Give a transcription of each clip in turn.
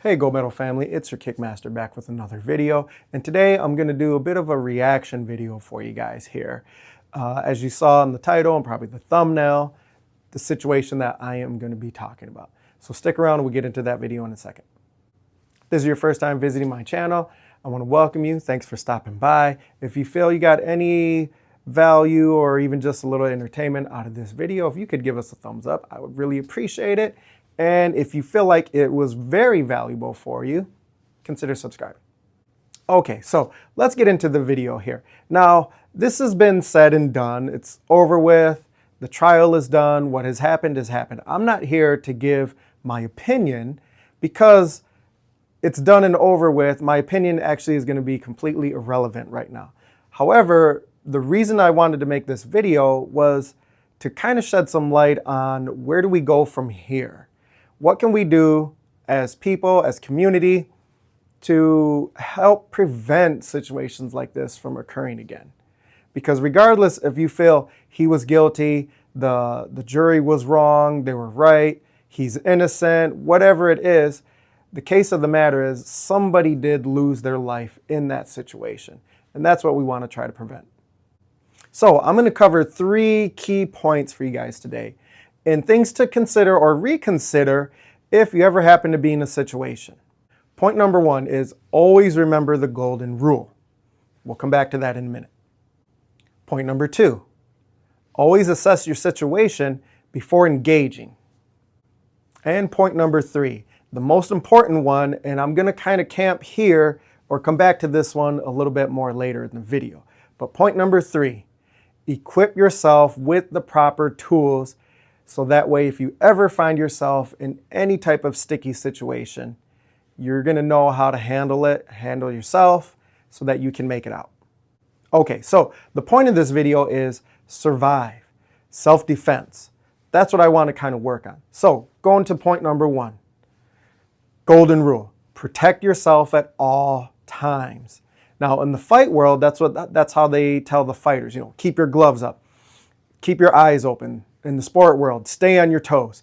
Hey Gold Medal family, it's your Kickmaster back with another video, and today I'm going to do a bit of a reaction video for you guys here. As you saw in the title and probably the thumbnail, the situation that I am going to be talking about. So stick around and we'll get into that video in a second. If this is your first time visiting my channel, I want to welcome you. Thanks for stopping by. If you feel you got any value or even just a little entertainment out of this video, if you could give us a thumbs up, I would really appreciate it. And if you feel like it was very valuable for you, consider subscribing. Okay, so let's get into the video here. Now, this has been said and done. It's over with. The trial is done. What has happened has happened. I'm not here to give my opinion because it's done and over with. My opinion actually is going to be completely irrelevant right now. However, the reason I wanted to make this video was to kind of shed some light on where do we go from here? What can we do as people, as community, to help prevent situations like this from occurring again? Because regardless if you feel he was guilty, the jury was wrong, they were right, he's innocent, whatever it is, the case of the matter is somebody did lose their life in that situation. And that's what we want to try to prevent. So I'm going to cover 3 key points for you guys today, and things to consider or reconsider if you ever happen to be in a situation. Point number 1 is always remember the golden rule. We'll come back to that in a minute. Point number 2, always assess your situation before engaging. And point number 3, the most important one, and I'm going to kind of camp here or come back to this one a little bit more later in the video. But point number 3, equip yourself with the proper tools so that way if you ever find yourself in any type of sticky situation, you're going to know how to handle it, handle yourself so that you can make it out. Okay, so the point of this video is survive, self-defense. That's what I want to kind of work on. So going to point number 1, golden rule, protect yourself at all times. Now in the fight world, that's how they tell the fighters, keep your gloves up, keep your eyes open. In the sport world, stay on your toes.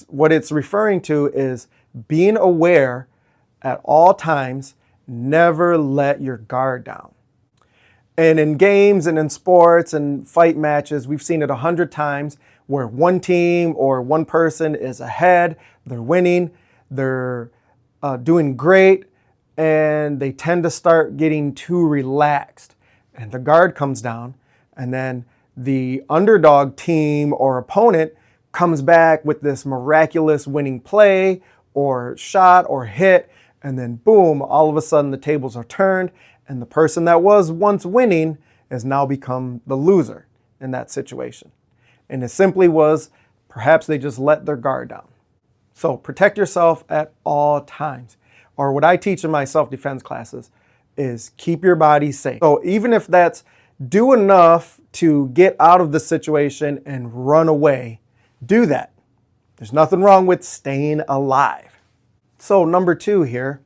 What it's referring to is being aware at all times, never let your guard down. And in games and in sports and fight matches, we've seen it 100 times where one team or one person is ahead, they're winning, they're doing great, and they tend to start getting too relaxed. And the guard comes down, and then the underdog team or opponent comes back with this miraculous winning play or shot or hit, and then boom, all of a sudden the tables are turned, and the person that was once winning has now become the loser in that situation. And it simply was, perhaps they just let their guard down. So protect yourself at all times. Or what I teach in my self-defense classes is keep your body safe. So even if that's do enough to get out of the situation and run away, do that. There's nothing wrong with staying alive. So number 2 here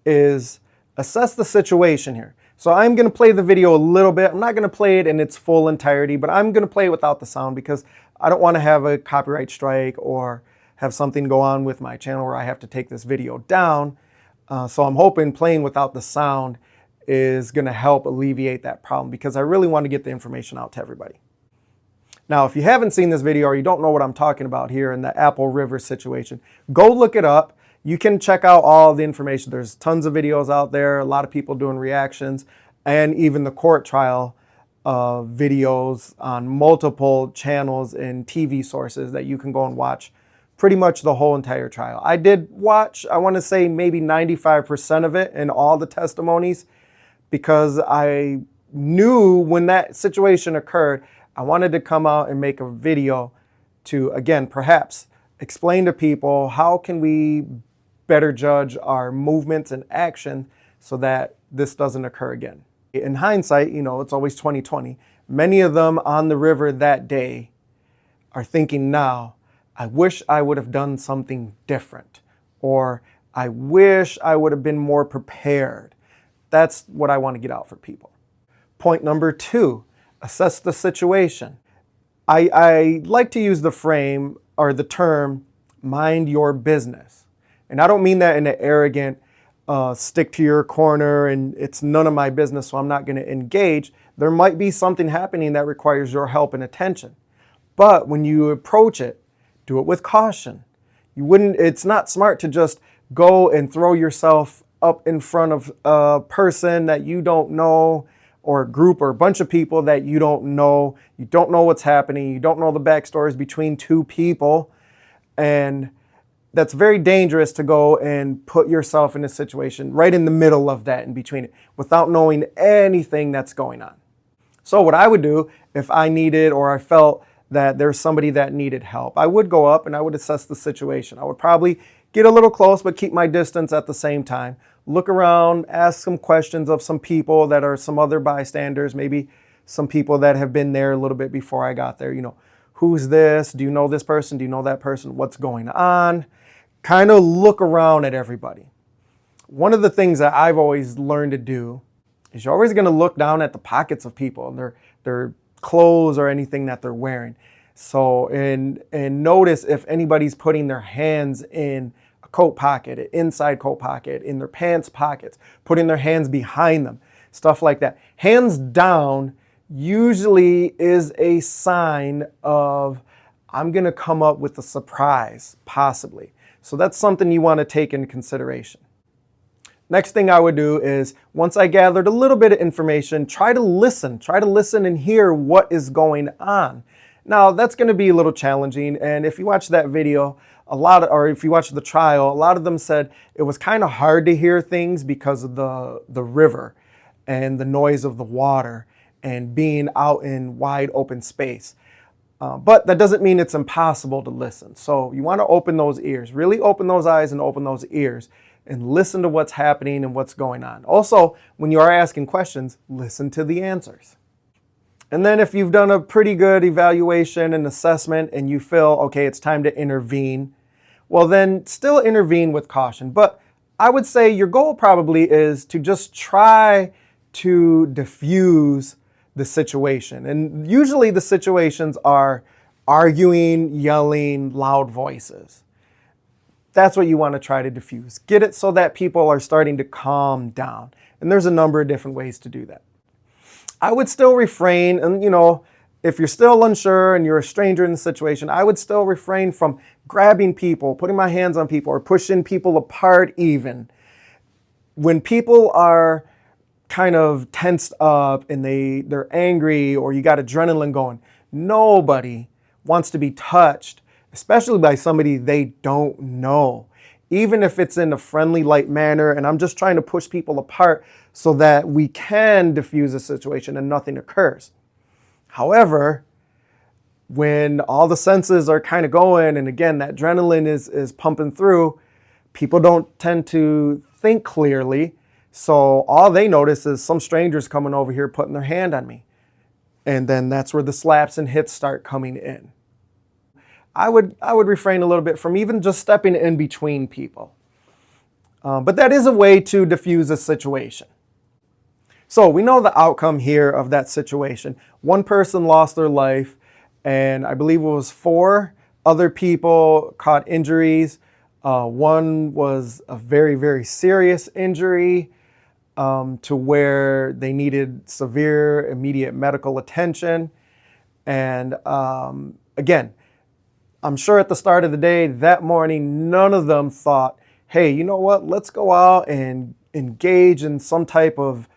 is assess the situation here. So I'm going to play the video a little bit. I'm not going to play it in its full entirety, but I'm going to play it without the sound because I don't want to have a copyright strike or have something go on with my channel where I have to take this video down. So I'm hoping playing without the sound is going to help alleviate that problem because I really want to get the information out to everybody. Now, if you haven't seen this video or you don't know what I'm talking about here in the Apple River situation, go look it up. You can check out all the information. There's tons of videos out there, a lot of people doing reactions, and even the court trial videos on multiple channels and TV sources that you can go and watch pretty much the whole entire trial. I did watch, I want to say maybe 95% of it and all the testimonies, because I knew when that situation occurred, I wanted to come out and make a video to, again, perhaps explain to people how can we better judge our movements and action so that this doesn't occur again. In hindsight, it's always 2020. Many of them on the river that day are thinking now, I wish I would have done something different, or I wish I would have been more prepared. That's what I want to get out for people. Point number 2, assess the situation. I like to use the frame or the term, mind your business. And I don't mean that in an arrogant, stick to your corner and it's none of my business, so I'm not going to engage. There might be something happening that requires your help and attention. But when you approach it, do it with caution. It's not smart to just go and throw yourself up in front of a person that you don't know, or a group or a bunch of people that you don't know. You don't know what's happening. You don't know the backstories between two people. And that's very dangerous to go and put yourself in a situation right in the middle of that, in between it, without knowing anything that's going on. So what I would do if I needed, or I felt that there's somebody that needed help, I would go up and I would assess the situation. I would probably get a little close, but keep my distance at the same time. Look around, ask some questions of some people that are some other bystanders, maybe some people that have been there a little bit before I got there. Who's this? Do you know this person? Do you know that person? What's going on? Kind of look around at everybody. One of the things that I've always learned to do is you're always going to look down at the pockets of people and their clothes or anything that they're wearing. So, and notice if anybody's putting their hands in a coat pocket, an inside coat pocket, in their pants pockets, putting their hands behind them, stuff like that. Hands down usually is a sign of, I'm going to come up with a surprise, possibly. So that's something you want to take into consideration. Next thing I would do is, once I gathered a little bit of information, try to listen and hear what is going on. Now, that's going to be a little challenging, and if you watch that video, if you watch the trial, a lot of them said it was kind of hard to hear things because of the river and the noise of the water and being out in wide open space. But that doesn't mean it's impossible to listen. So you want to open those ears, really open those eyes and open those ears and listen to what's happening and what's going on. Also, when you are asking questions, listen to the answers. And then if you've done a pretty good evaluation and assessment and you feel, okay, it's time to intervene, well then still intervene with caution. But I would say your goal probably is to just try to diffuse the situation. And usually the situations are arguing, yelling, loud voices. That's what you want to try to diffuse. Get it so that people are starting to calm down. And there's a number of different ways to do that. I would still refrain, and if you're still unsure and you're a stranger in the situation, I would still refrain from grabbing people, putting my hands on people, or pushing people apart even. When people are kind of tensed up and they're angry, or you got adrenaline going, nobody wants to be touched, especially by somebody they don't know. Even if it's in a friendly, light manner, and I'm just trying to push people apart so that we can diffuse a situation and nothing occurs. However, when all the senses are kind of going, and again, that adrenaline is pumping through, people don't tend to think clearly. So all they notice is some strangers coming over here putting their hand on me. And then that's where the slaps and hits start coming in. I would refrain a little bit from even just stepping in between people. But that is a way to diffuse a situation. So we know the outcome here of that situation. One person lost their life, and I believe it was 4 other people caught injuries. One was a very, very serious injury to where they needed severe, immediate medical attention. And again, I'm sure at the start of the day, that morning, none of them thought, hey, you know what, let's go out and engage in some type of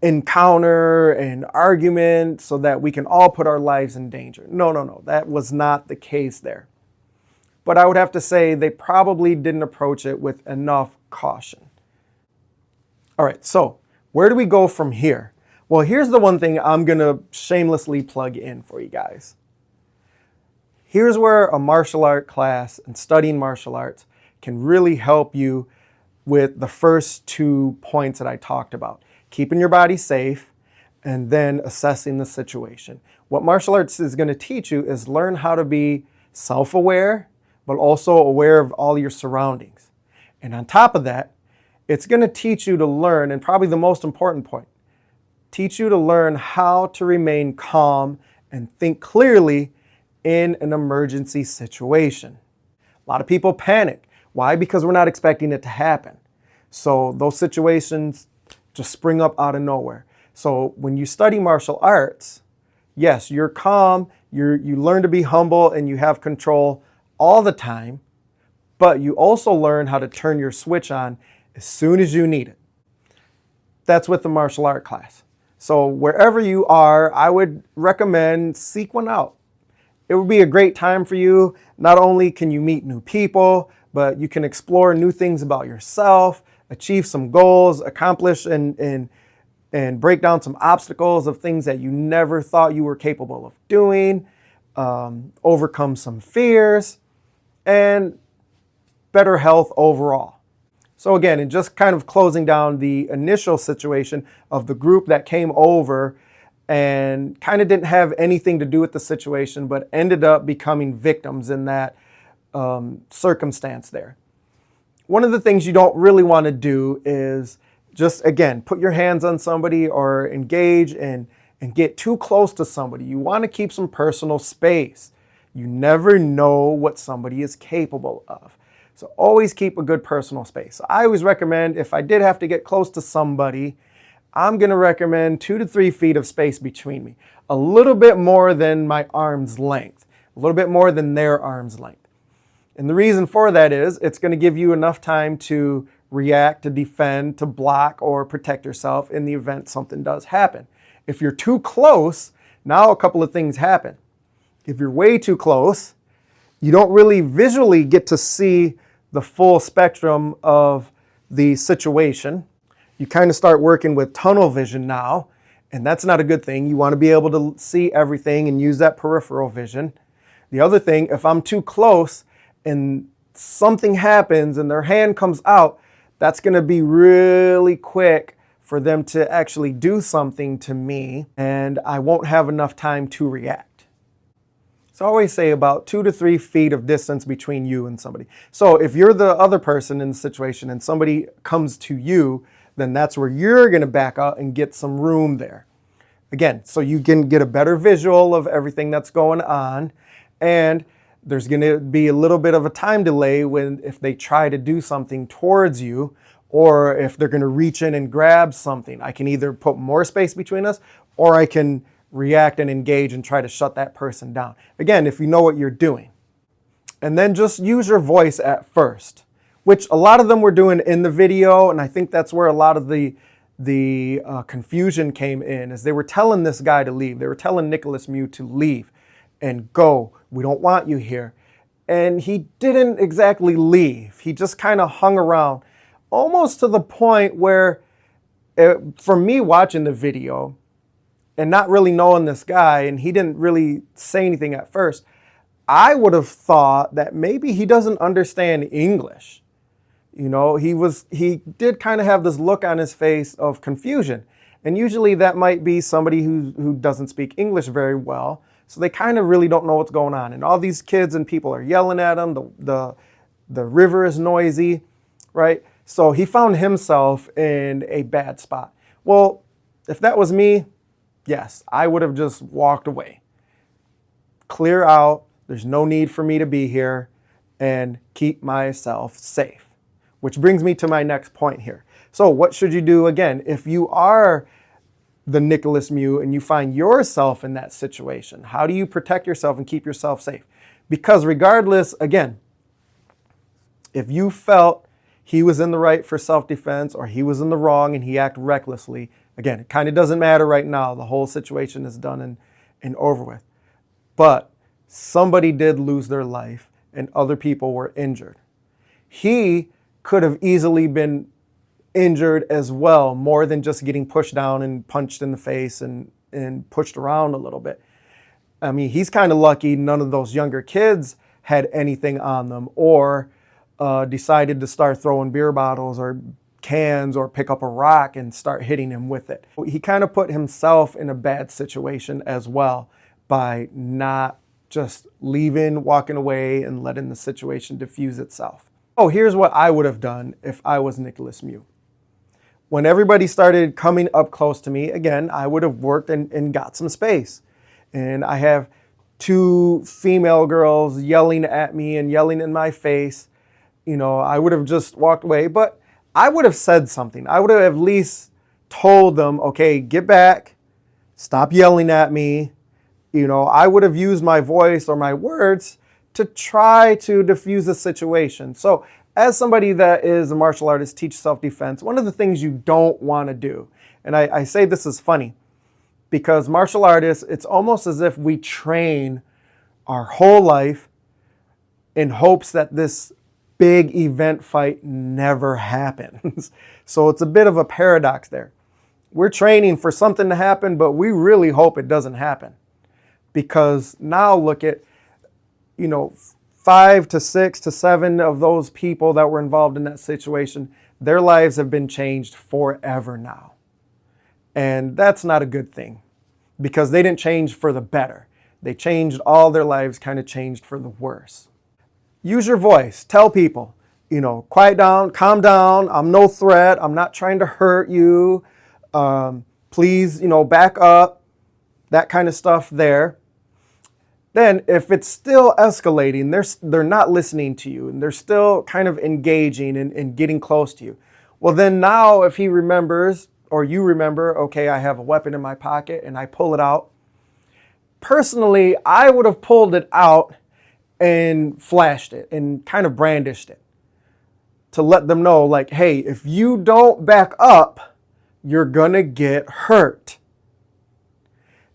encounter and argument so that we can all put our lives in danger. No, that was not the case there. But I would have to say they probably didn't approach it with enough caution. All right, so where do we go from here? Well, here's the one thing I'm going to shamelessly plug in for you guys. Here's where a martial art class and studying martial arts can really help you with the first 2 points that I talked about. Keeping your body safe and then assessing the situation. What martial arts is going to teach you is learn how to be self-aware, but also aware of all your surroundings. And on top of that, it's going to teach you to learn, and probably the most important point, teach you to learn how to remain calm and think clearly in an emergency situation. A lot of people panic Why? Because we're not expecting it to happen. So those situations just spring up out of nowhere. So when you study martial arts, yes, you're calm, you learn to be humble, and you have control all the time, but you also learn how to turn your switch on as soon as you need it. That's with the martial art class. So wherever you are, I would recommend seek one out. It would be a great time for you. Not only can you meet new people, but you can explore new things about yourself, achieve some goals, accomplish and break down some obstacles of things that you never thought you were capable of doing, overcome some fears, and better health overall. So again, and just kind of closing down the initial situation of the group that came over and kind of didn't have anything to do with the situation, but ended up becoming victims in that circumstance there. One of the things you don't really want to do is just, again, put your hands on somebody or engage and get too close to somebody. You want to keep some personal space. You never know what somebody is capable of. So always keep a good personal space. I always recommend, if I did have to get close to somebody, I'm going to recommend 2 to 3 feet of space between me. A little bit more than my arm's length. A little bit more than their arm's length. And the reason for that is it's going to give you enough time to react, to defend, to block, or protect yourself in the event something does happen. If you're too close, now a couple of things happen. If you're way too close, you don't really visually get to see the full spectrum of the situation. You kind of start working with tunnel vision now, and that's not a good thing. You want to be able to see everything and use that peripheral vision. The other thing, if I'm too close and something happens and their hand comes out, that's going to be really quick for them to actually do something to me, and I won't have enough time to react. So I always say about 2 to 3 feet of distance between you and somebody. So if you're the other person in the situation and somebody comes to you, then that's where you're going to back out and get some room there. Again, so you can get a better visual of everything that's going on, and there's going to be a little bit of a time delay if they try to do something towards you, or if they're going to reach in and grab something. I can either put more space between us, or I can react and engage and try to shut that person down. Again, if you know what you're doing. And then just use your voice at first, which a lot of them were doing in the video, and I think that's where a lot of the confusion came in, is they were telling this guy to leave. They were telling Nicholas Mew to leave and go. We don't want you here. And he didn't exactly leave. He just kind of hung around, almost to the point where, for me watching the video, and not really knowing this guy, and he didn't really say anything at first, I would have thought that maybe he doesn't understand English. You know, he did kind of have this look on his face of confusion. And usually that might be somebody who doesn't speak English very well. So they kind of really don't know what's going on. And all these kids and people are yelling at him. The river is noisy, right? So he found himself in a bad spot. Well, if that was me, yes, I would have just walked away. Clear out. There's no need for me to be here, and keep myself safe. Which brings me to my next point here. So what should you do again if you are the Nicholas Mew and you find yourself in that situation? How do you protect yourself and keep yourself safe? Because regardless, again, if you felt he was in the right for self-defense or he was in the wrong and he acted recklessly, again, it kind of doesn't matter right now. The whole situation is done and over with. But somebody did lose their life and other people were injured. He could have easily been injured as well, more than just getting pushed down and punched in the face and pushed around a little bit. I mean, he's kind of lucky none of those younger kids had anything on them or decided to start throwing beer bottles or cans or pick up a rock and start hitting him with it. He kind of put himself in a bad situation as well by not just leaving, walking away, and letting the situation diffuse itself. Oh, here's what I would have done if I was Nicholas Mew. When everybody started coming up close to me, again, I would have worked and got some space. And I have 2 female girls yelling at me and yelling in my face. I would have just walked away, but I would have said something. I would have at least told them, okay, get back, stop yelling at me. I would have used my voice or my words to try to diffuse the situation. So as somebody that is a martial artist, teach self-defense, one of the things you don't want to do, and I say this is funny, because martial artists, it's almost as if we train our whole life in hopes that this big event fight never happens. So it's a bit of a paradox there. We're training for something to happen, but we really hope it doesn't happen. Because now look at, 5 to 6 to 7 of those people that were involved in that situation, their lives have been changed forever now. And that's not a good thing, because they didn't change for the better. They changed, all their lives kind of changed for the worse. Use your voice. Tell people, quiet down, calm down. I'm no threat. I'm not trying to hurt you. Please, back up. That kind of stuff there. Then if it's still escalating, they're not listening to you and they're still kind of engaging and getting close to you. Well, then now if he remembers or you remember, okay, I have a weapon in my pocket and I pull it out. Personally, I would have pulled it out and flashed it and kind of brandished it to let them know, like, hey, if you don't back up, you're gonna get hurt.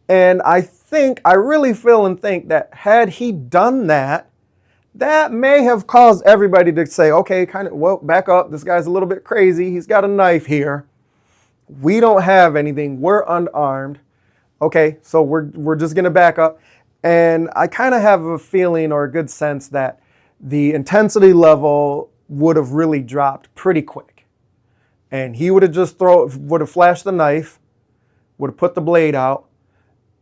And I really feel and think that had he done that, that may have caused everybody to say, okay, back up. This guy's a little bit crazy. He's got a knife here. We don't have anything. We're unarmed. Okay, so we're just gonna back up. And I kind of have a feeling or a good sense that the intensity level would have really dropped pretty quick. And he would have flashed the knife, would have put the blade out,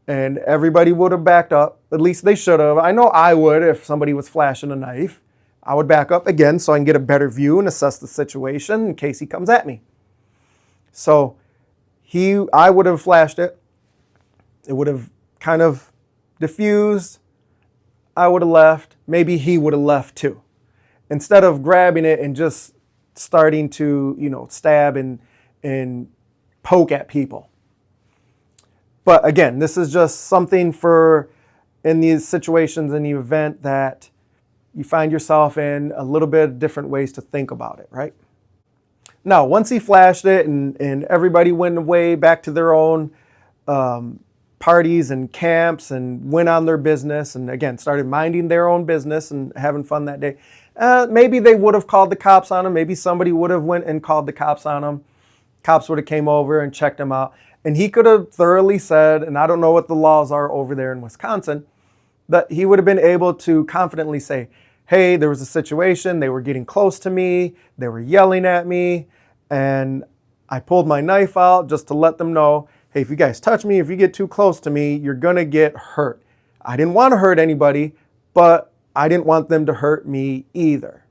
and everybody would have backed up. At least they should have. I know I would if somebody was flashing a knife. I would back up again so I can get a better view and assess the situation in case he comes at me. So I would have flashed it. It would have kind of diffused. I would have left. Maybe he would have left too. Instead of grabbing it and just starting to, stab and poke at people. But again, this is just something for in these situations in the event that you find yourself in, a little bit different ways to think about it, right? Now, once he flashed it and everybody went away back to their own parties and camps and went on their business and again started minding their own business and having fun that day, maybe they would have called the cops on him. Maybe somebody would have went and called the cops on him. Cops would have came over and checked him out. And he could have thoroughly said, and I don't know what the laws are over there in Wisconsin, but he would have been able to confidently say, hey, there was a situation, they were getting close to me, they were yelling at me, and I pulled my knife out just to let them know, hey, if you guys touch me, if you get too close to me, you're gonna get hurt. I didn't want to hurt anybody, but I didn't want them to hurt me either.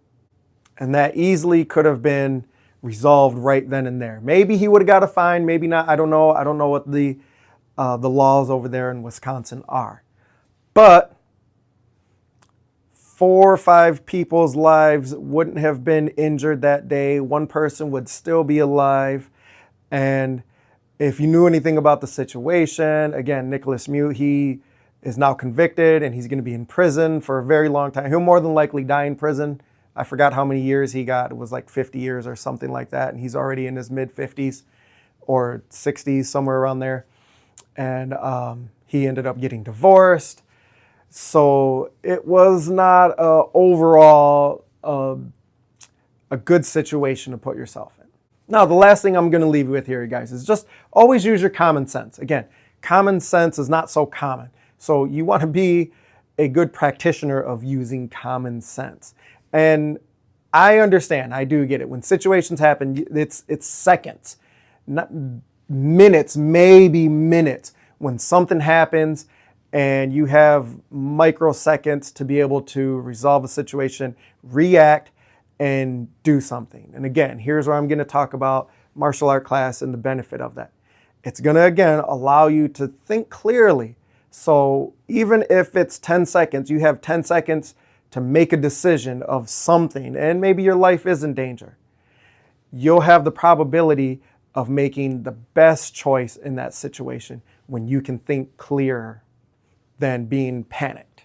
And that easily could have been resolved right then and there. Maybe he would have got a fine, maybe not. I don't know. I don't know what the laws over there in Wisconsin are. But 4 or 5 people's lives wouldn't have been injured that day. One person would still be alive. And if you knew anything about the situation, again, Nicholas Mute, he is now convicted and he's going to be in prison for a very long time. He'll more than likely die in prison. I forgot how many years he got. It was like 50 years or something like that. And he's already in his mid-50s or 60s, somewhere around there. And he ended up getting divorced. So it was not overall a good situation to put yourself in. Now, the last thing I'm going to leave you with here, you guys, is just always use your common sense. Again, common sense is not so common. So you want to be a good practitioner of using common sense. And I understand, I do get it. When situations happen, it's seconds, not minutes, maybe minutes. When something happens and you have microseconds to be able to resolve a situation, react, and do something. And again, here's where I'm going to talk about martial art class and the benefit of that. It's going to, again, allow you to think clearly. So even if it's 10 seconds, you have 10 seconds to make a decision of something, and maybe your life is in danger, you'll have the probability of making the best choice in that situation when you can think clearer than being panicked.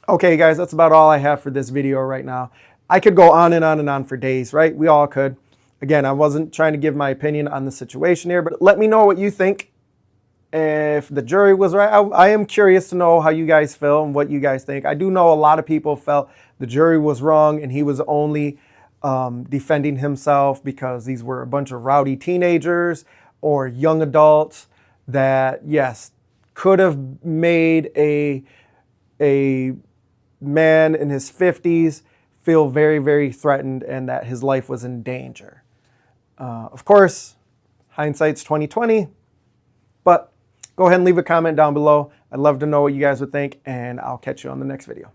Okay, guys, that's about all I have for this video right now. I could go on and on and on for days, right? We all could. Again, I wasn't trying to give my opinion on the situation here, but let me know what you think. If the jury was right, I am curious to know how you guys feel and what you guys think. I do know a lot of people felt the jury was wrong and he was only defending himself because these were a bunch of rowdy teenagers or young adults that, yes, could have made a man in his 50s feel very, very threatened and that his life was in danger. Of course, hindsight's 20/20, but go ahead and leave a comment down below. I'd love to know what you guys would think, and I'll catch you on the next video.